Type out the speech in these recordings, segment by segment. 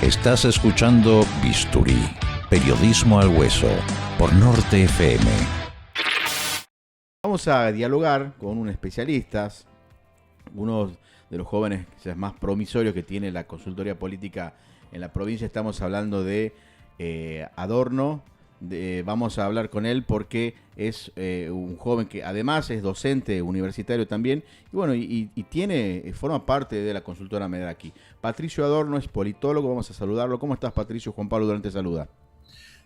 Estás escuchando Bisturí, periodismo al hueso, por Norte FM. Vamos a dialogar con un especialista, uno de los jóvenes quizás más promisorios que tiene la consultoría política en la provincia. Estamos hablando de Adorno. Vamos a hablar con él porque es un joven que además es docente universitario también y bueno, forma parte de la consultora Medraki. Patricio Adorno es politólogo, vamos a saludarlo. ¿Cómo estás, Patricio? Juan Pablo Durán te saluda.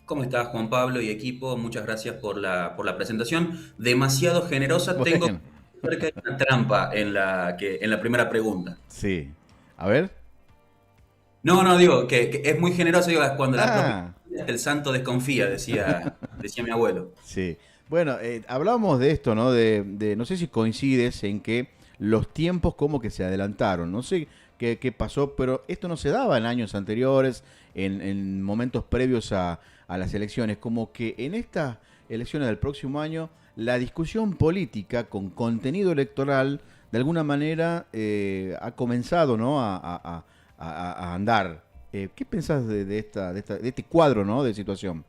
¿Cómo estás, Juan Pablo y equipo? Muchas gracias por la presentación. Demasiado generosa. Bueno. Tengo que hay una trampa en la primera pregunta. Sí. A ver. No, digo que es muy generosa. Digo, cuando la el santo desconfía, decía mi abuelo. Sí. Bueno, hablábamos de esto, ¿no? No sé si coincides en que los tiempos como que se adelantaron. No sé qué pasó, pero esto no se daba en años anteriores, en momentos previos a las elecciones. Como que en estas elecciones del próximo año, la discusión política con contenido electoral, de alguna manera, ha comenzado, ¿no? a andar. ¿Qué pensás de este cuadro, ¿no? de situación?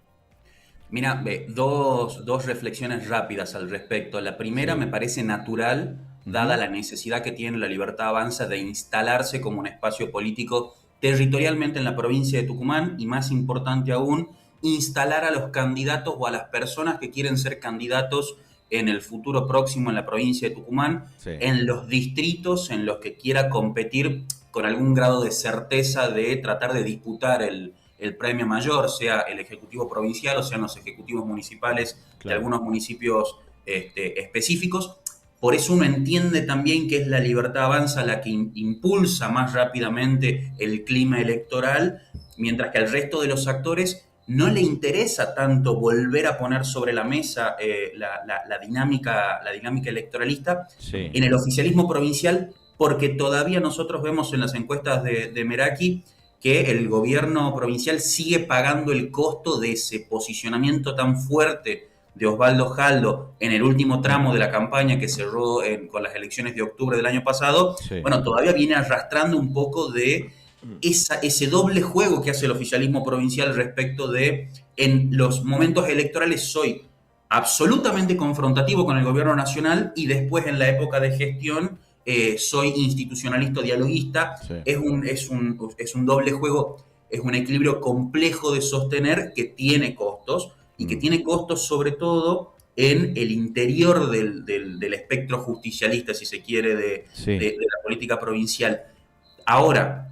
Mira, dos reflexiones rápidas al respecto. La primera, Sí. me parece natural, dada la necesidad que tiene la Libertad Avanza de instalarse como un espacio político territorialmente en la provincia de Tucumán y, más importante aún, instalar a los candidatos o a las personas que quieren ser candidatos en el futuro próximo en la provincia de Tucumán, Sí. en los distritos en los que quiera competir con algún grado de certeza de tratar de disputar el premio mayor, sea el Ejecutivo Provincial o sean los ejecutivos municipales de algunos municipios específicos. Por eso uno entiende también que es la Libertad Avanza la que impulsa más rápidamente el clima electoral, mientras que al resto de los actores no le interesa tanto volver a poner sobre la mesa la dinámica electoralista Sí. en el oficialismo provincial, porque todavía nosotros vemos en las encuestas de Medraki que el gobierno provincial sigue pagando el costo de ese posicionamiento tan fuerte de Osvaldo Jaldo en el último tramo de la campaña que cerró con las elecciones de octubre del año pasado. Sí. Bueno, todavía viene arrastrando un poco de ese doble juego que hace el oficialismo provincial respecto de, en los momentos electorales soy absolutamente confrontativo con el gobierno nacional y después en la época de gestión soy institucionalista, dialoguista. Sí. Es un doble juego, es un equilibrio complejo de sostener que tiene costos y que tiene costos sobre todo en el interior del espectro justicialista, si se quiere, de la política provincial. Ahora,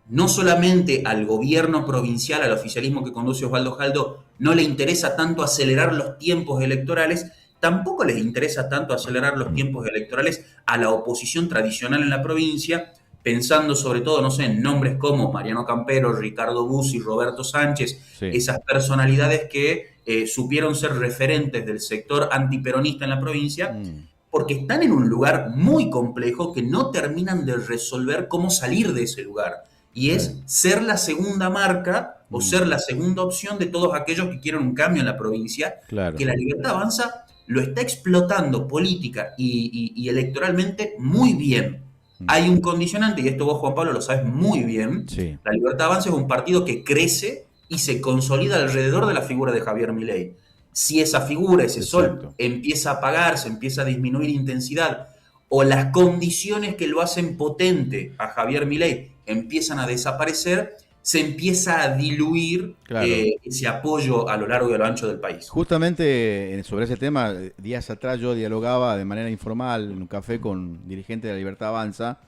no solamente al gobierno provincial, al oficialismo que conduce Osvaldo Jaldo, no le interesa tanto acelerar los tiempos electorales, tampoco les interesa tanto acelerar los tiempos electorales a la oposición tradicional en la provincia, pensando sobre todo, no sé, en nombres como Mariano Campero, Ricardo Bussi, Roberto Sánchez, Sí. esas personalidades que supieron ser referentes del sector antiperonista en la provincia, porque están en un lugar muy complejo que no terminan de resolver cómo salir de ese lugar. Y es ser la segunda marca o ser la segunda opción de todos aquellos que quieren un cambio en la provincia, Claro. que la Libertad Avanza lo está explotando política y electoralmente muy bien. Hay un condicionante, y esto vos, Juan Pablo, lo sabes muy bien. Sí. La Libertad Avanza es un partido que crece y se consolida alrededor de la figura de Javier Milei. Si esa figura, ese sol, empieza a apagarse, empieza a disminuir intensidad, o las condiciones que lo hacen potente a Javier Milei empiezan a desaparecer, se empieza a diluir ese apoyo a lo largo y a lo ancho del país. Justamente sobre ese tema, días atrás yo dialogaba de manera informal en un café con dirigentes de la Libertad Avanza.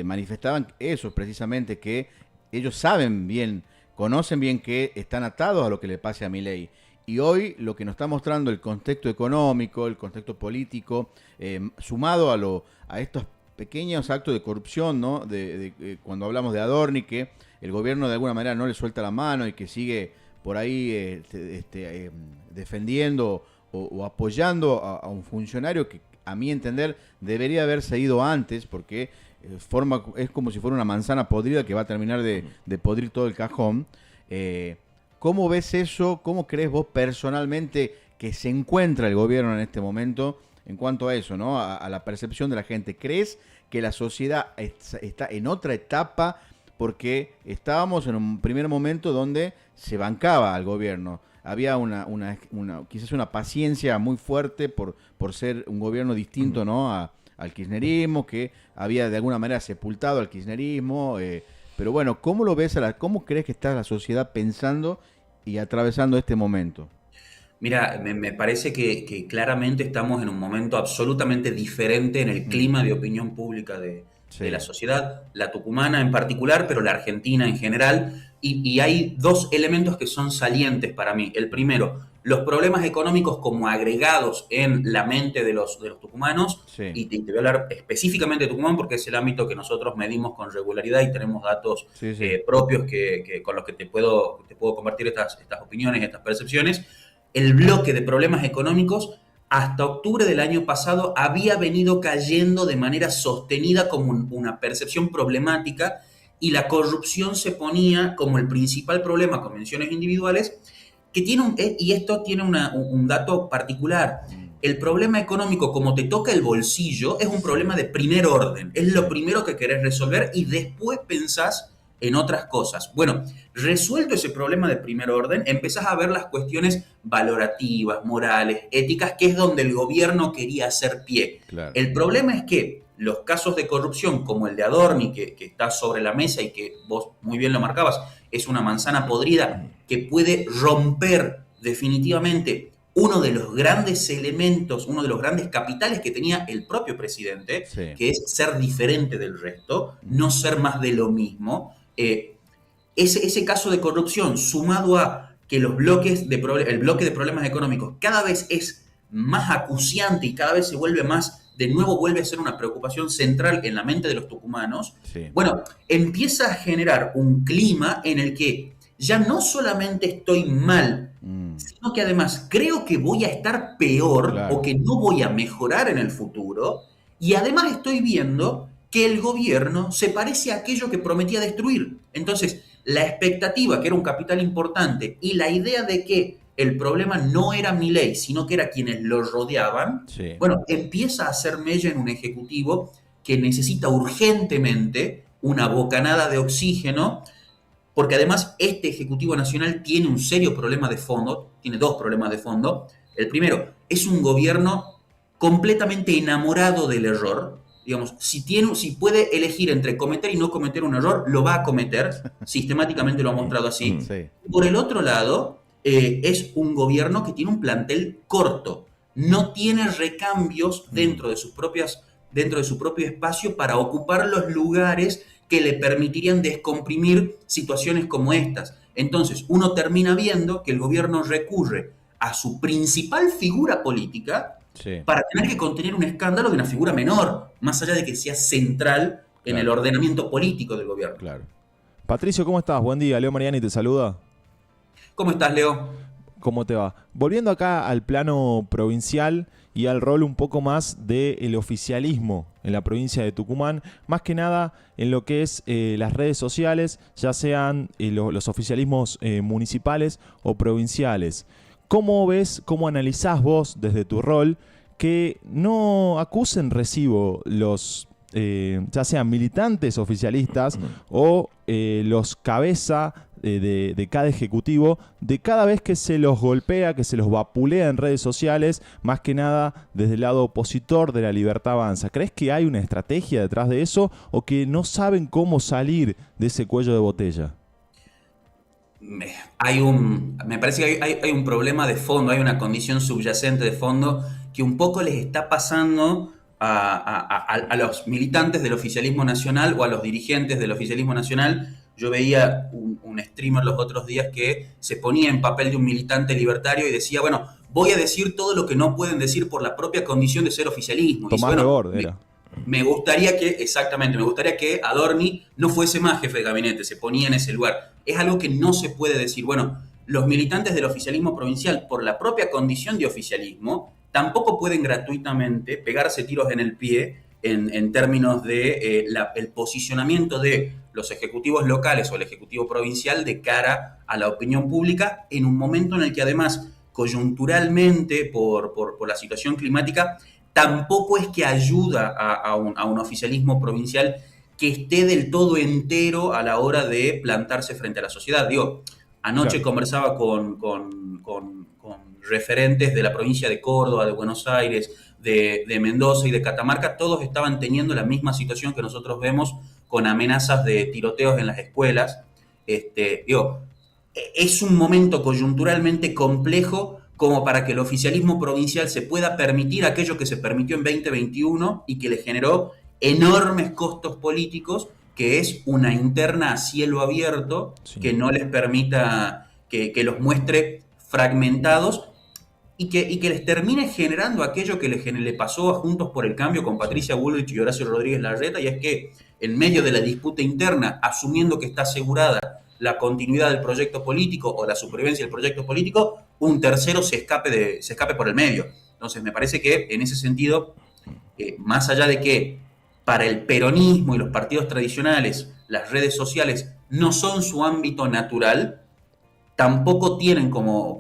Manifestaban eso precisamente, que ellos saben bien, conocen bien que están atados a lo que le pase a Milei. Y hoy lo que nos está mostrando el contexto económico, el contexto político, sumado a estos pequeños actos de corrupción, ¿no? Cuando hablamos de Adorni, que el gobierno de alguna manera no le suelta la mano y que sigue por ahí defendiendo o apoyando a un funcionario que, a mi entender, debería haberse ido antes, porque es como si fuera una manzana podrida que va a terminar de podrir todo el cajón. ¿Cómo ves eso? ¿Cómo crees vos personalmente que se encuentra el gobierno en este momento en cuanto a eso, ¿no? A la percepción de la gente? ¿Crees que la sociedad está en otra etapa porque estábamos en un primer momento donde se bancaba al gobierno. Había quizás una paciencia muy fuerte por ser un gobierno distinto, ¿no? al kirchnerismo, que había de alguna manera sepultado al kirchnerismo. Pero bueno, ¿cómo lo ves? ¿Cómo crees que está la sociedad pensando y atravesando este momento? Mira, me parece que claramente estamos en un momento absolutamente diferente en el clima de opinión pública de la sociedad, la tucumana en particular, pero la argentina en general. Y hay dos elementos que son salientes para mí. El primero, los problemas económicos como agregados en la mente de los tucumanos. Sí. Y te voy a hablar específicamente de Tucumán porque es el ámbito que nosotros medimos con regularidad y tenemos datos propios con los que te puedo compartir estas opiniones, estas percepciones. El bloque de problemas económicos hasta octubre del año pasado había venido cayendo de manera sostenida como una percepción problemática y la corrupción se ponía como el principal problema con menciones individuales, que y esto tiene un dato particular. El problema económico, como te toca el bolsillo, es un problema de primer orden. Es lo primero que querés resolver y después pensás en otras cosas. Bueno, resuelto ese problema de primer orden, empezás a ver las cuestiones valorativas, morales, éticas, que es donde el gobierno quería hacer pie. Claro. El problema es que los casos de corrupción, como el de Adorni, que está sobre la mesa y que vos muy bien lo marcabas, es una manzana podrida que puede romper definitivamente uno de los grandes elementos, uno de los grandes capitales que tenía el propio presidente, que es ser diferente del resto, no ser más de lo mismo. Ese caso de corrupción, sumado a que el bloque de problemas económicos cada vez es más acuciante y cada vez se vuelve más, de nuevo vuelve a ser una preocupación central en la mente de los tucumanos, bueno, empieza a generar un clima en el que ya no solamente estoy mal, sino que además creo que voy a estar peor o que no voy a mejorar en el futuro, y además estoy viendo que el gobierno se parece a aquello que prometía destruir. Entonces, la expectativa, que era un capital importante, y la idea de que el problema no era Milei, sino que era quienes lo rodeaban, bueno, empieza a hacer mella en un ejecutivo que necesita urgentemente una bocanada de oxígeno, porque además este Ejecutivo Nacional tiene un serio problema de fondo, tiene dos problemas de fondo. El primero, es un gobierno completamente enamorado del error. Digamos, si puede elegir entre cometer y no cometer un error, lo va a cometer, sistemáticamente lo ha mostrado así. Por el otro lado, es un gobierno que tiene un plantel corto, no tiene recambios dentro de su propio espacio para ocupar los lugares que le permitirían descomprimir situaciones como estas. Entonces, uno termina viendo que el gobierno recurre a su principal figura política para tener que contener un escándalo de una figura menor, más allá de que sea central en el ordenamiento político del gobierno. Claro. Patricio, ¿cómo estás? Buen día. Leo Mariani te saluda. ¿Cómo estás, Leo? ¿Cómo te va? Volviendo acá al plano provincial y al rol un poco más del oficialismo en la provincia de Tucumán, más que nada en lo que es las redes sociales, ya sean los oficialismos municipales o provinciales. ¿Cómo ves, cómo analizás vos desde tu rol que no acusen recibo los ya sean militantes oficialistas o los cabeza de cada ejecutivo, de cada vez que se los golpea, que se los vapulea en redes sociales, más que nada desde el lado opositor de la Libertad Avanza? ¿Crees que hay una estrategia detrás de eso o que no saben cómo salir de ese cuello de botella? Me parece que hay un problema de fondo, hay una condición subyacente de fondo que un poco les está pasando a los militantes del oficialismo nacional o a los dirigentes del oficialismo nacional. Yo veía un streamer los otros días que se ponía en papel de un militante libertario y decía, bueno, voy a decir todo lo que no pueden decir por la propia condición de ser oficialismo. Tomás Rebord era. Me gustaría que Adorni no fuese más jefe de gabinete, se ponía en ese lugar. Es algo que no se puede decir. Bueno, los militantes del oficialismo provincial, por la propia condición de oficialismo, tampoco pueden gratuitamente pegarse tiros en el pie en términos de el posicionamiento de los ejecutivos locales o el ejecutivo provincial de cara a la opinión pública en un momento en el que además coyunturalmente por la situación climática tampoco es que ayuda a un oficialismo provincial que esté del todo entero a la hora de plantarse frente a la sociedad. Digo, anoche Claro. conversaba con referentes de la provincia de Córdoba, de Buenos Aires, de Mendoza y de Catamarca. Todos estaban teniendo la misma situación que nosotros vemos con amenazas de tiroteos en las escuelas. Digo, es un momento coyunturalmente complejo como para que el oficialismo provincial se pueda permitir aquello que se permitió en 2021 y que le generó enormes costos políticos, que es una interna a cielo abierto Sí. que no les permita que los muestre fragmentados y que les termine generando aquello que le pasó a Juntos por el Cambio con Patricia Bullrich y Horacio Rodríguez Larreta, y es que en medio de la disputa interna, asumiendo que está asegurada la continuidad del proyecto político o la supervivencia del proyecto político, un tercero se escape por el medio. Entonces, me parece que en ese sentido, más allá de que para el peronismo y los partidos tradicionales las redes sociales no son su ámbito natural, tampoco tienen como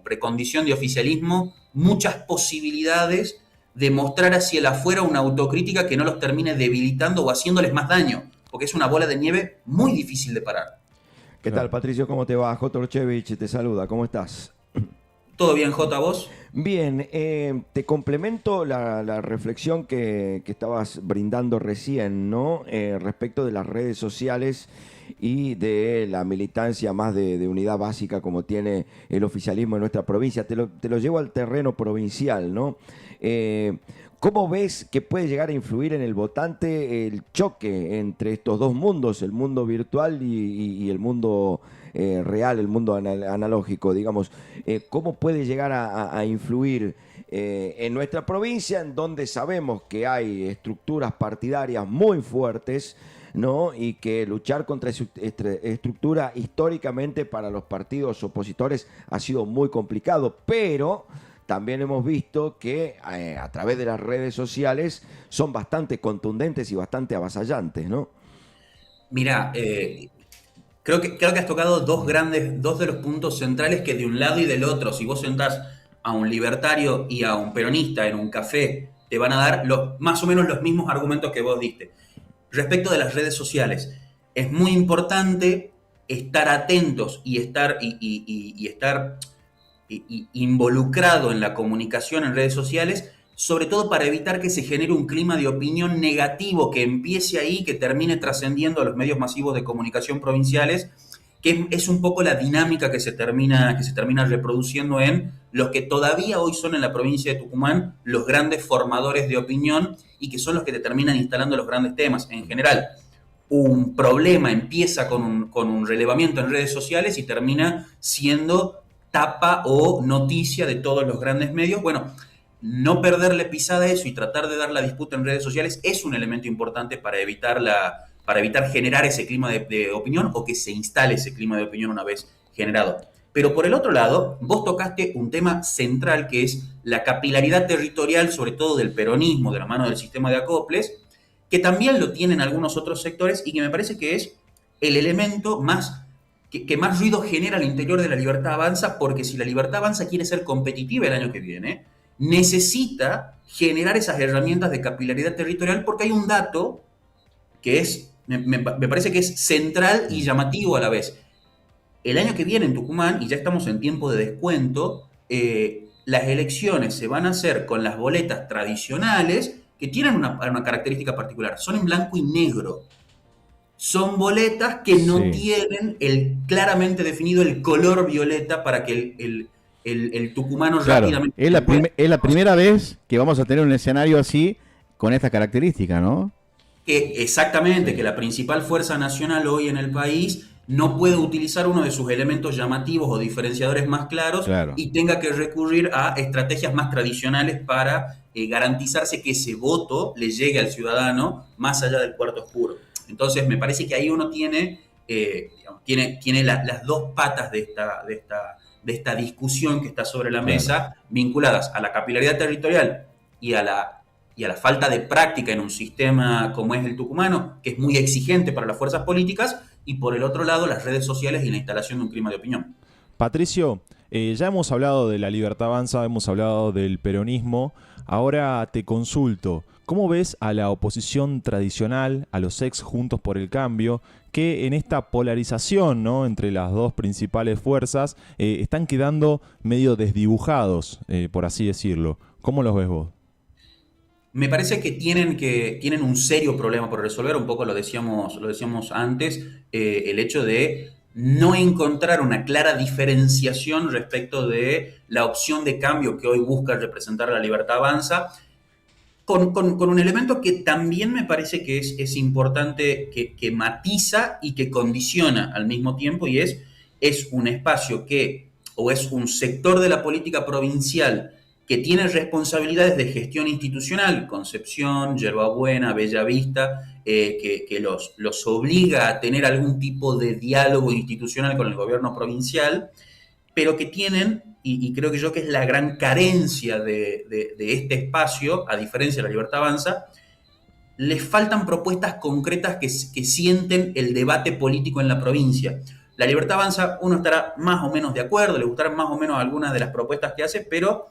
precondición de oficialismo muchas posibilidades de mostrar hacia el afuera una autocrítica que no los termine debilitando o haciéndoles más daño, porque es una bola de nieve muy difícil de parar. ¿Qué Claro. tal, Patricio? ¿Cómo te va? J. Orchevich te saluda. ¿Cómo estás? ¿Todo bien, Jota, vos? Bien, te complemento la reflexión que estabas brindando recién, ¿no? Respecto de las redes sociales y de la militancia más de unidad básica como tiene el oficialismo en nuestra provincia. Te lo llevo al terreno provincial, ¿no? ¿Cómo ves que puede llegar a influir en el votante el choque entre estos dos mundos, el mundo virtual y el mundo real, el mundo analógico, digamos? ¿Cómo puede llegar a influir en nuestra provincia, en donde sabemos que hay estructuras partidarias muy fuertes, ¿no? Y que luchar contra esa estructura históricamente para los partidos opositores ha sido muy complicado, pero también hemos visto que a través de las redes sociales son bastante contundentes y bastante avasallantes, ¿no? Mirá, creo que has tocado dos de los puntos centrales que de un lado y del otro, si vos sentás a un libertario y a un peronista en un café, te van a dar más o menos los mismos argumentos que vos diste. Respecto de las redes sociales, es muy importante estar atentos y estar involucrado en la comunicación en redes sociales, sobre todo para evitar que se genere un clima de opinión negativo que empiece ahí, que termine trascendiendo a los medios masivos de comunicación provinciales, que es un poco la dinámica que se termina reproduciendo en los que todavía hoy son en la provincia de Tucumán los grandes formadores de opinión y que son los que determinan instalando los grandes temas. En general, un problema empieza con un relevamiento en redes sociales y termina siendo tapa o noticia de todos los grandes medios. Bueno, no perderle pisada a eso y tratar de dar la disputa en redes sociales es un elemento importante para evitar generar ese clima de opinión o que se instale ese clima de opinión una vez generado. Pero por el otro lado, vos tocaste un tema central que es la capilaridad territorial, sobre todo del peronismo, de la mano del sistema de acoples, que también lo tienen algunos otros sectores y que me parece que es el elemento que más ruido genera al interior de la Libertad Avanza, porque si la Libertad Avanza quiere ser competitiva el año que viene, necesita generar esas herramientas de capilaridad territorial, porque hay un dato que me parece que es central y llamativo a la vez. El año que viene en Tucumán, y ya estamos en tiempo de descuento, las elecciones se van a hacer con las boletas tradicionales que tienen una característica particular. Son en blanco y negro. Son boletas que no tienen claramente definido el color violeta para que el tucumano rápidamente... Es la primera vez que vamos a tener un escenario así con esta característica, ¿no? Exactamente, que la principal fuerza nacional hoy en el país no puede utilizar uno de sus elementos llamativos o diferenciadores más claros y tenga que recurrir a estrategias más tradicionales para garantizarse que ese voto le llegue al ciudadano más allá del cuarto oscuro. Entonces, me parece que ahí uno tiene las dos patas de esta discusión que está sobre la mesa, vinculadas a la capilaridad territorial y a la falta de práctica en un sistema como es el tucumano, que es muy exigente para las fuerzas políticas, y por el otro lado, las redes sociales y la instalación de un clima de opinión. Patricio, ya hemos hablado de la Libertad Avanza, hemos hablado del peronismo. Ahora te consulto, ¿cómo ves a la oposición tradicional, a los ex Juntos por el Cambio, que en esta polarización, ¿no?, entre las dos principales fuerzas están quedando medio desdibujados, por así decirlo? ¿Cómo los ves vos? Me parece que tienen un serio problema por resolver, un poco lo decíamos antes, el hecho de no encontrar una clara diferenciación respecto de la opción de cambio que hoy busca representar La Libertad Avanza, con un elemento que también me parece que es importante, que matiza y que condiciona al mismo tiempo, y es un espacio o es un sector de la política provincial que tiene responsabilidades de gestión institucional, Concepción, Yerbabuena, Bellavista, que los obliga a tener algún tipo de diálogo institucional con el gobierno provincial, pero que tienen, y creo que yo que es la gran carencia de este espacio, a diferencia de La Libertad Avanza, les faltan propuestas concretas que sienten el debate político en la provincia. La Libertad Avanza, uno estará más o menos de acuerdo, le gustarán más o menos algunas de las propuestas que hace, pero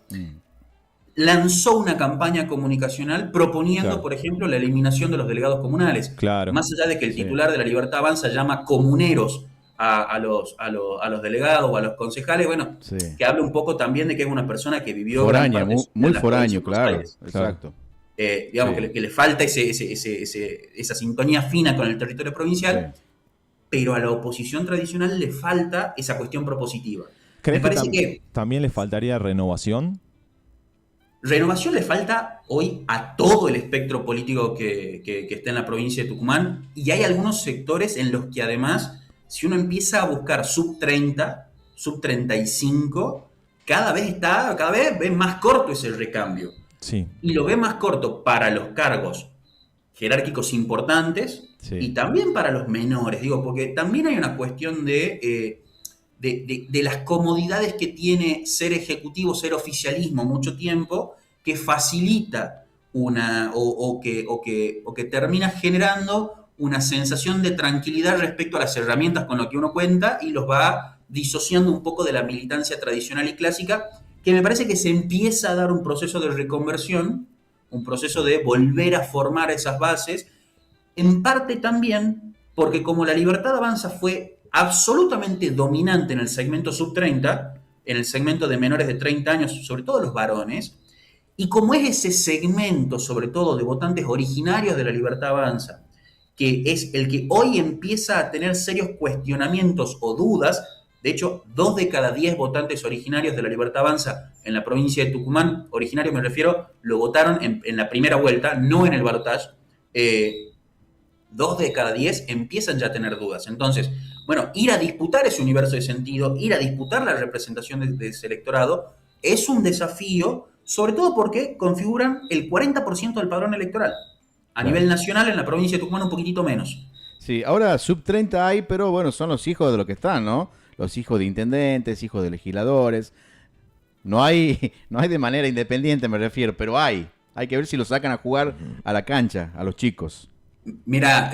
lanzó una campaña comunicacional proponiendo, Claro. por ejemplo, la eliminación de los delegados comunales. Claro. Más allá de que el titular de La Libertad Avanza llama comuneros a los delegados o a los concejales, bueno, Sí. que hable un poco también de que es una persona que vivió Foránea, gran parte muy, de muy la foráneo, provincia de Buenos claro. Aires. Exacto. Digamos Sí. que le falta esa sintonía fina con el territorio provincial, Sí. pero a la oposición tradicional le falta esa cuestión propositiva. ¿Crees Me parece que que también les faltaría renovación? renovación le falta hoy a todo el espectro político que está en la provincia de Tucumán, y hay algunos sectores en los que además, si uno empieza a buscar sub 30, sub 35, cada vez ve más corto ese recambio. Sí. Y lo ve más corto para los cargos jerárquicos importantes, Sí. y también para los menores, digo, porque también hay una cuestión de las comodidades que tiene ser ejecutivo, ser oficialismo mucho tiempo, que facilita o que termina generando una sensación de tranquilidad respecto a las herramientas con las que uno cuenta, y los va disociando un poco de la militancia tradicional y clásica, que me parece que se empieza a dar un proceso de reconversión, un proceso de volver a formar esas bases, en parte también porque como La Libertad Avanza fue absolutamente dominante en el segmento sub-30, en el segmento de menores de 30 años, sobre todo los varones, y como es ese segmento, sobre todo de votantes originarios de La Libertad Avanza, que es el que hoy empieza a tener serios cuestionamientos o dudas. De hecho, 2 de cada 10 votantes originarios de La Libertad Avanza en la provincia de Tucumán, originarios me refiero, lo votaron en la primera vuelta, no en el balotaje. 2 de cada 10 empiezan ya a tener dudas. Entonces, bueno, ir a disputar ese universo de sentido, ir a disputar la representación de ese electorado, es un desafío, sobre todo porque configuran el 40% del padrón electoral. A nivel nacional, en la provincia de Tucumán, un poquitito menos. Sí, ahora sub 30 hay, pero bueno, son los hijos de los que están, ¿no? Los hijos de intendentes, hijos de legisladores. No hay de manera independiente, me refiero, pero hay. Hay que ver si lo sacan a jugar a la cancha, a los chicos. Mira,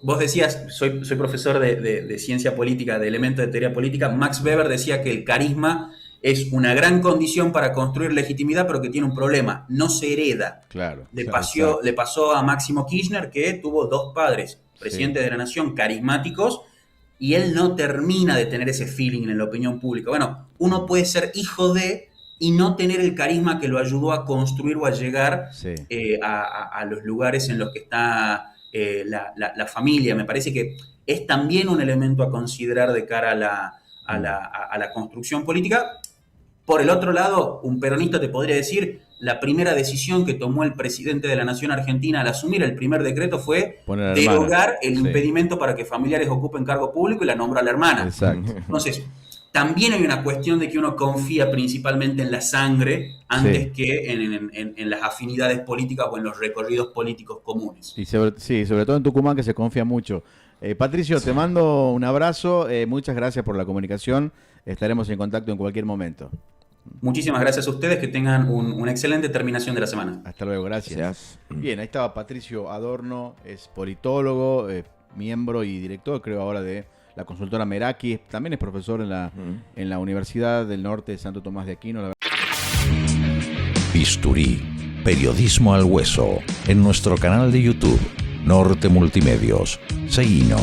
vos decías, soy profesor de ciencia política, de elementos de teoría política. Max Weber decía que el carisma es una gran condición para construir legitimidad, pero que tiene un problema: no se hereda. Claro. Le pasó a Máximo Kirchner, que tuvo 2 padres, presidentes de la nación, carismáticos, y él no termina de tener ese feeling en la opinión pública. Bueno, uno puede ser hijo de y no tener el carisma que lo ayudó a construir o a llegar a los lugares en los que está la familia. Me parece que es también un elemento a considerar de cara a la construcción política. Por el otro lado, un peronista te podría decir, la primera decisión que tomó el presidente de la Nación Argentina al asumir el primer decreto fue derogar el impedimento para que familiares ocupen cargo público, y la nombró a la hermana. Exacto. Entonces, también hay una cuestión de que uno confía principalmente en la sangre antes que en las afinidades políticas o en los recorridos políticos comunes. Y sobre todo en Tucumán, que se confía mucho. Patricio, te mando un abrazo. Muchas gracias por la comunicación. Estaremos en contacto en cualquier momento. Muchísimas gracias a ustedes, que tengan una excelente terminación de la semana. Hasta luego, gracias. Bien, ahí estaba Patricio Adorno, es politólogo, miembro y director, creo ahora, de la consultora Meraki. También es profesor en la Universidad del Norte de Santo Tomás de Aquino. Bisturí. Periodismo al Hueso, en nuestro canal de YouTube, Norte Multimedios. Seguinos.